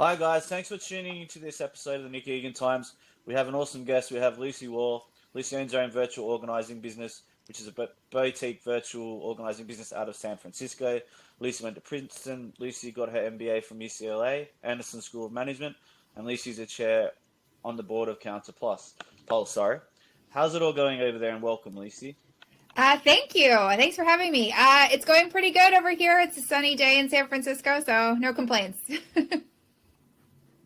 Hi guys, thanks for tuning into this episode of the Nick Egan Times. We have an awesome guest. We have Lucy Wahl. Lucy owns her own virtual organizing business, which is a boutique virtual organizing business out of San Francisco. Lucy went to Princeton. Lucy got her MBA from UCLA, Anderson School of Management, and Lucy's a chair on the board of Counter Plus. Pulse, sorry. How's it all going over there? And welcome, Lucy. Thank you. Thanks for having me. It's going pretty good over here. It's a sunny day in San Francisco, so no complaints.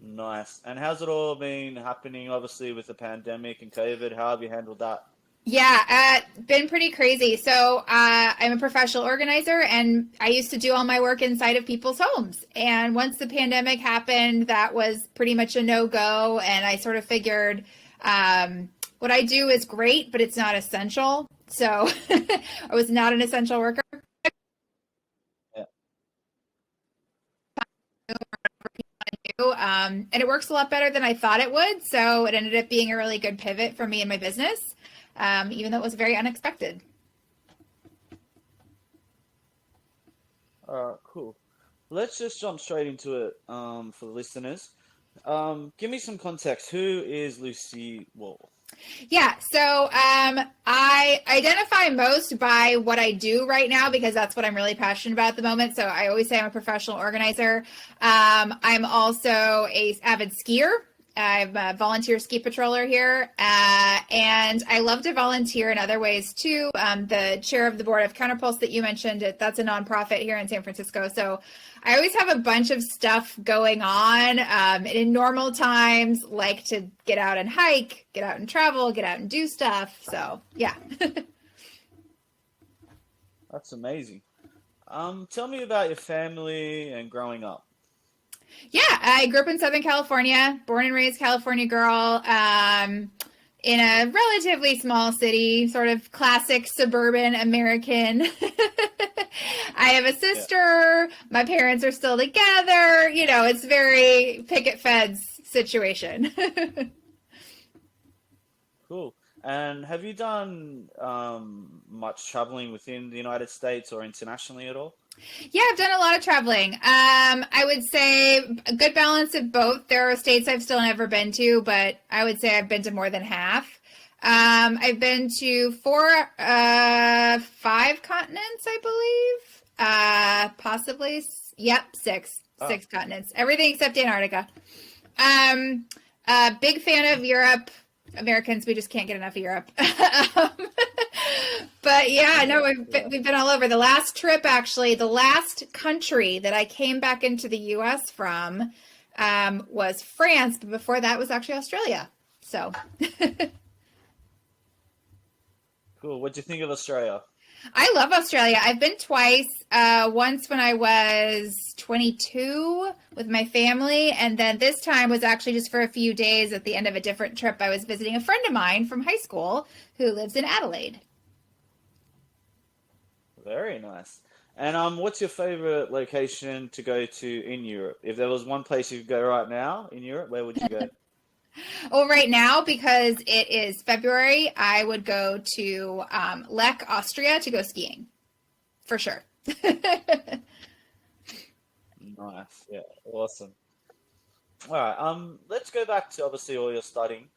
Nice. And how's it all been happening, obviously, with the pandemic and COVID? How have you handled that? Yeah, been pretty crazy. So I'm a professional organizer, and I used to do all my work inside of people's homes. And once the pandemic happened, that was pretty much a no-go. And I sort of figured what I do is great, but it's not essential. So I was not an essential worker. Yeah. And it works a lot better than I thought it would. So it ended up being a really good pivot for me and my business, even though it was very unexpected. All right, cool. Let's just jump straight into it for the listeners. Give me some context. Who is Lucy Wahl? Yeah, so I identify most by what I do right now because that's what I'm really passionate about at the moment. So I always say I'm a professional organizer. I'm also an avid skier. I'm a volunteer ski patroller here, and I love to volunteer in other ways too. The chair of the board of Counterpulse that you mentioned, that's a nonprofit here in San Francisco. So I always have a bunch of stuff going on. In normal times, like to get out and hike, get out and travel, get out and do stuff. So yeah. That's amazing. Tell me about your family and growing up. Yeah, I grew up in Southern California, born and raised California girl, in a relatively small city, sort of classic suburban American. I have a sister. Yeah. My parents are still together. You know, it's very picket fence situation. Cool. And have you done much traveling within the United States or internationally at all? Yeah, I've done a lot of traveling. I would say a good balance of both. There are states I've still never been to, but I would say I've been to more than half. I've been to 5 continents, I believe. Possibly. Yep, 6. Oh. 6 continents. Everything except Antarctica. Big fan of Europe. Americans, we just can't get enough of Europe. But yeah, no, we've been all over. The last trip, actually, the last country that I came back into the U.S. from was France, but before that was actually Australia. So. Cool. What do you think of Australia? I love Australia. I've been twice. Once when I was 22 with my family, and then this time was actually just for a few days at the end of a different trip. I was visiting a friend of mine from high school who lives in Adelaide. Very nice. And what's your favorite location to go to in Europe? If there was one place you could go right now in Europe, where would you go? Well, right now, because it is February, I would go to Lech, Austria to go skiing, for sure. Nice. Yeah, awesome. All right, let's go back to obviously all your studying.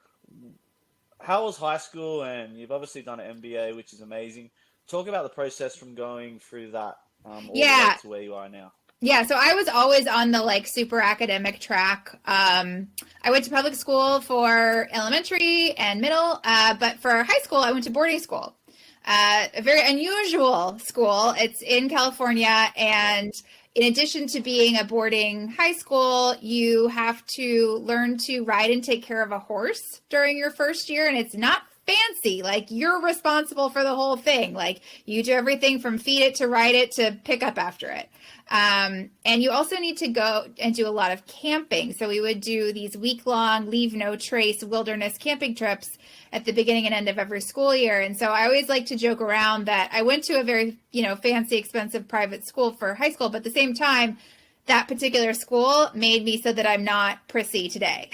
How was high school? And you've obviously done an MBA, which is amazing. Talk about the process from going through that all the way to where you are now. Yeah, so I was always on the super academic track. I went to public school for elementary and middle, but for high school, I went to boarding school. A very unusual school. It's in California, and in addition to being a boarding high school, you have to learn to ride and take care of a horse during your first year, and it's not fancy. Like, you're responsible for the whole thing. Like, you do everything from feed it to ride it to pick up after it. And you also need to go and do a lot of camping. So we would do these week-long leave no trace wilderness camping trips at the beginning and end of every school year. And so I always like to joke around that I went to a very, fancy, expensive private school for high school, but at the same time, that particular school made me so that I'm not prissy today.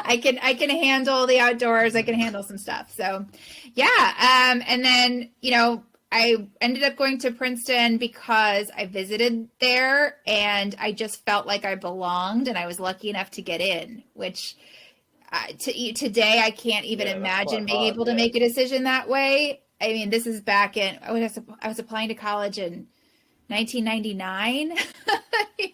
I can handle the outdoors. I can handle some stuff. So yeah. And then, I ended up going to Princeton because I visited there and I just felt like I belonged, and I was lucky enough to get in, which today I can't even Yeah, that's imagine quite being hard. able to Yeah. make a decision that way. I mean, this is back in, I was applying to college in 1999.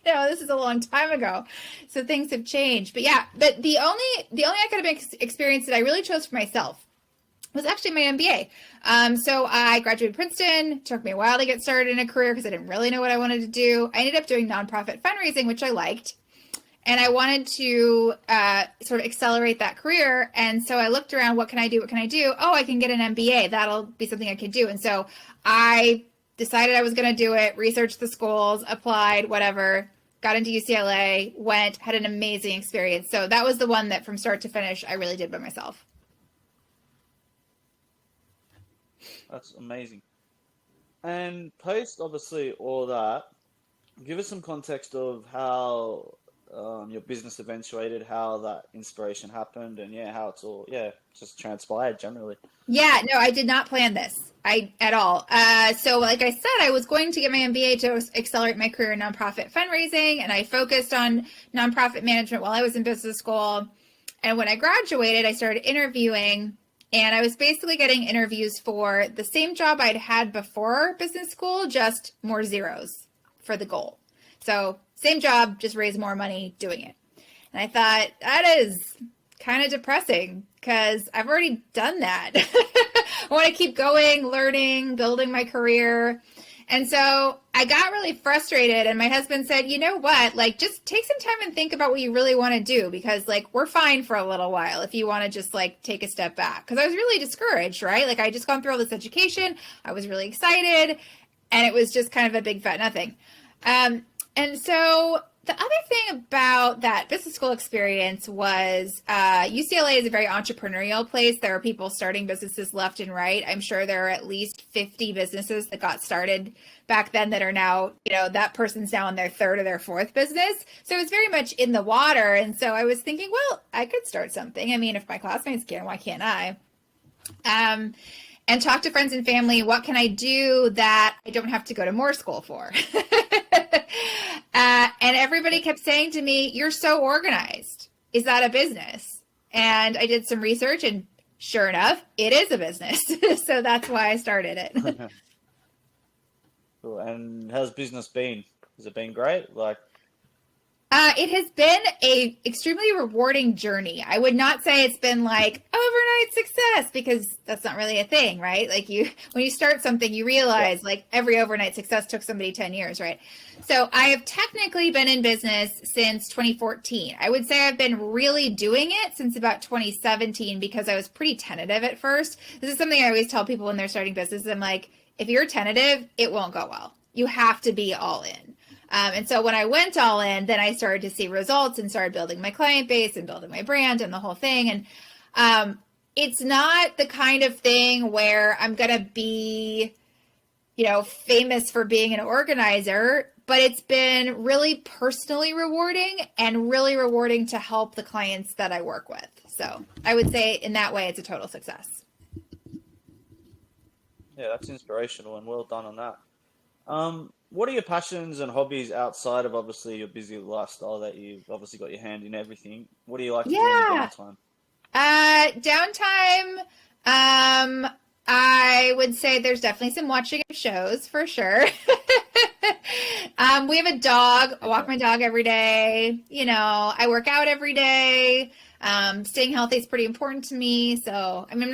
This is a long time ago. So things have changed. But yeah, but the only academic experience that I really chose for myself was actually my MBA. So I graduated Princeton. Took me a while to get started in a career because I didn't really know what I wanted to do. I ended up doing nonprofit fundraising, which I liked. And I wanted to sort of accelerate that career. And so I looked around, what can I do? What can I do? Oh, I can get an MBA. That'll be something I can do. And so I decided I was going to do it, researched the schools, applied, whatever, got into UCLA, went, had an amazing experience. So that was the one that from start to finish, I really did by myself. That's amazing. And post, obviously, all that, give us some context of how your business eventuated, how that inspiration happened, and yeah, how it's all, yeah, just transpired generally. Yeah, no, I did not plan this at all. So like I said, I was going to get my MBA to accelerate my career in nonprofit fundraising, and I focused on nonprofit management while I was in business school. And when I graduated, I started interviewing, and I was basically getting interviews for the same job I'd had before business school, just more zeros for the goal. So same job, just raise more money doing it. And I thought, that is kind of depressing because I've already done that. I want to keep going, learning, building my career. And so I got really frustrated, and my husband said, you know what, like, just take some time and think about what you really want to do, because like, we're fine for a little while if you want to just like take a step back. Because I was really discouraged, right? Like, I just gone through all this education. I was really excited, and it was just kind of a big fat nothing. And so the other thing about that business school experience was UCLA is a very entrepreneurial place. There are people starting businesses left and right. I'm sure there are at least 50 businesses that got started back then that are now, that person's now in their third or their fourth business. So it's very much in the water. And so I was thinking, well, I could start something. I mean, if my classmates can, why can't I? And talk to friends and family. What can I do that I don't have to go to more school for? And everybody kept saying to me, you're so organized. Is that a business? And I did some research, and sure enough, it is a business. So that's why I started it. Cool. And how's business been? Has it been great? Like, it has been a extremely rewarding journey. I would not say it's been like overnight success, because that's not really a thing, right? Like, when you start something, you realize like every overnight success took somebody 10 years, right? So I have technically been in business since 2014. I would say I've been really doing it since about 2017, because I was pretty tentative at first. This is something I always tell people when they're starting business. I'm like, if you're tentative, it won't go well. You have to be all in. And so when I went all in, then I started to see results and started building my client base and building my brand and the whole thing. And it's not the kind of thing where I'm going to be, famous for being an organizer, but it's been really personally rewarding and really rewarding to help the clients that I work with. So I would say in that way, it's a total success. yeah, that's inspirational, and well done on that. What are your passions and hobbies outside of obviously your busy lifestyle that you've obviously got your hand in everything? What do you like to do in your downtime? Downtime, I would say there's definitely some watching of shows for sure. We have a dog. I walk my dog every day. I work out every day. Staying healthy is pretty important to me. So, I mean,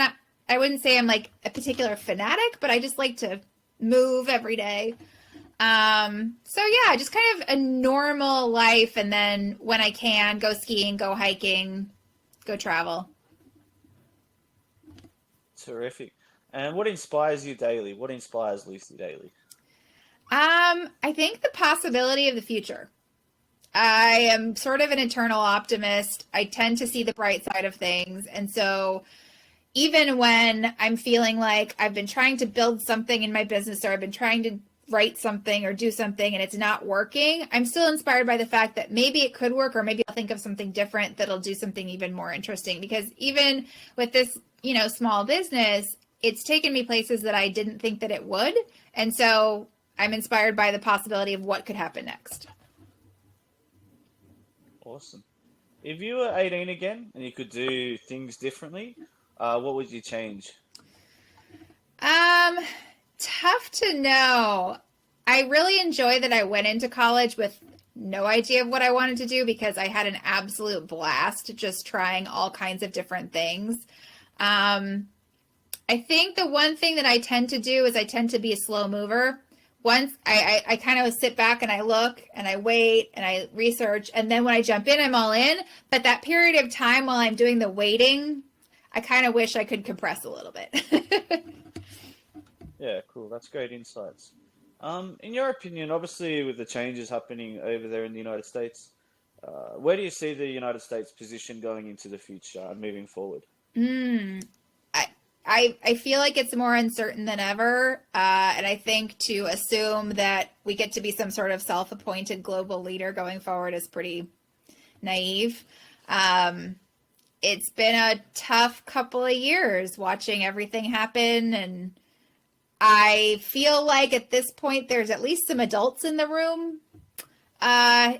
I wouldn't say I'm like a particular fanatic, but I just like to move every day. So yeah, just kind of a normal life. And then when I can, go skiing, go hiking, go travel. Terrific. And what inspires you daily? What inspires Lucy daily? I think the possibility of the future. I am sort of an eternal optimist. I tend to see the bright side of things. And so even when I'm feeling like I've been trying to build something in my business, or I've been trying to write something or do something and it's not working, I'm still inspired by the fact that maybe it could work, or maybe I'll think of something different that'll do something even more interesting. Because even with this, small business, it's taken me places that I didn't think that it would. And so I'm inspired by the possibility of what could happen next. Awesome. If you were 18 again and you could do things differently, what would you change? Um, Tough to know. I really enjoy that I went into college with no idea of what I wanted to do because I had an absolute blast just trying all kinds of different things. I think the one thing that I tend to do is I tend to be a slow mover. Once I kind of sit back and I look and I wait and I research, and then when I jump in, I'm all in. But that period of time while I'm doing the waiting, I kind of wish I could compress a little bit. Yeah, cool. That's great insights. In your opinion, obviously with the changes happening over there in the United States, where do you see the United States position going into the future and moving forward? Mm, I feel like it's more uncertain than ever. And I think to assume that we get to be some sort of self-appointed global leader going forward is pretty naive. It's been a tough couple of years watching everything happen. And I feel like at this point, there's at least some adults in the room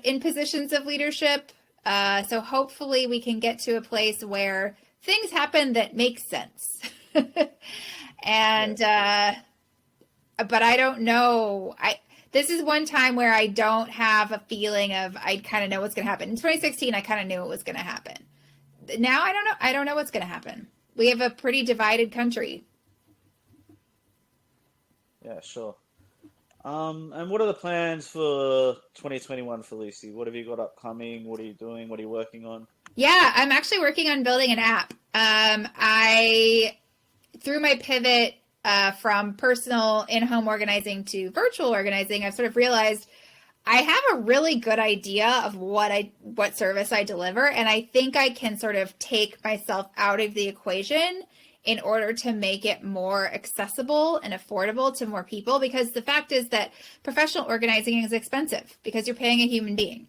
in positions of leadership. So hopefully we can get to a place where things happen that make sense. And but I don't know. This is one time where I don't have a feeling of I kind of know what's going to happen. In 2016, I kind of knew it was going to happen. Now I don't know. I don't know what's going to happen. We have a pretty divided country. Yeah, sure. And what are the plans for 2021 for Lucy? What have you got upcoming? What are you doing? What are you working on? Yeah, I'm actually working on building an app. Through my pivot from personal in-home organizing to virtual organizing, I've sort of realized I have a really good idea of what service I deliver, and I think I can sort of take myself out of the equation in order to make it more accessible and affordable to more people, because the fact is that professional organizing is expensive because you're paying a human being.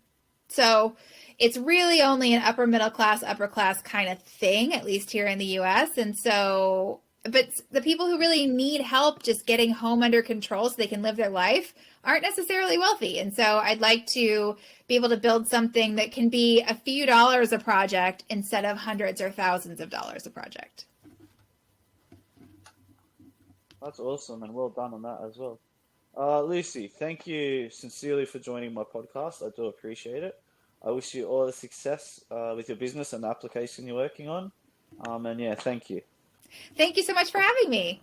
So it's really only an upper class kind of thing, at least here in the US. And so, but the people who really need help just getting home under control so they can live their life aren't necessarily wealthy. And so I'd like to be able to build something that can be a few dollars a project instead of hundreds or thousands of dollars a project. That's awesome and well done on that as well. Lucy, thank you sincerely for joining my podcast. I do appreciate it. I wish you all the success with your business and the application you're working on. And yeah, thank you. Thank you so much for having me.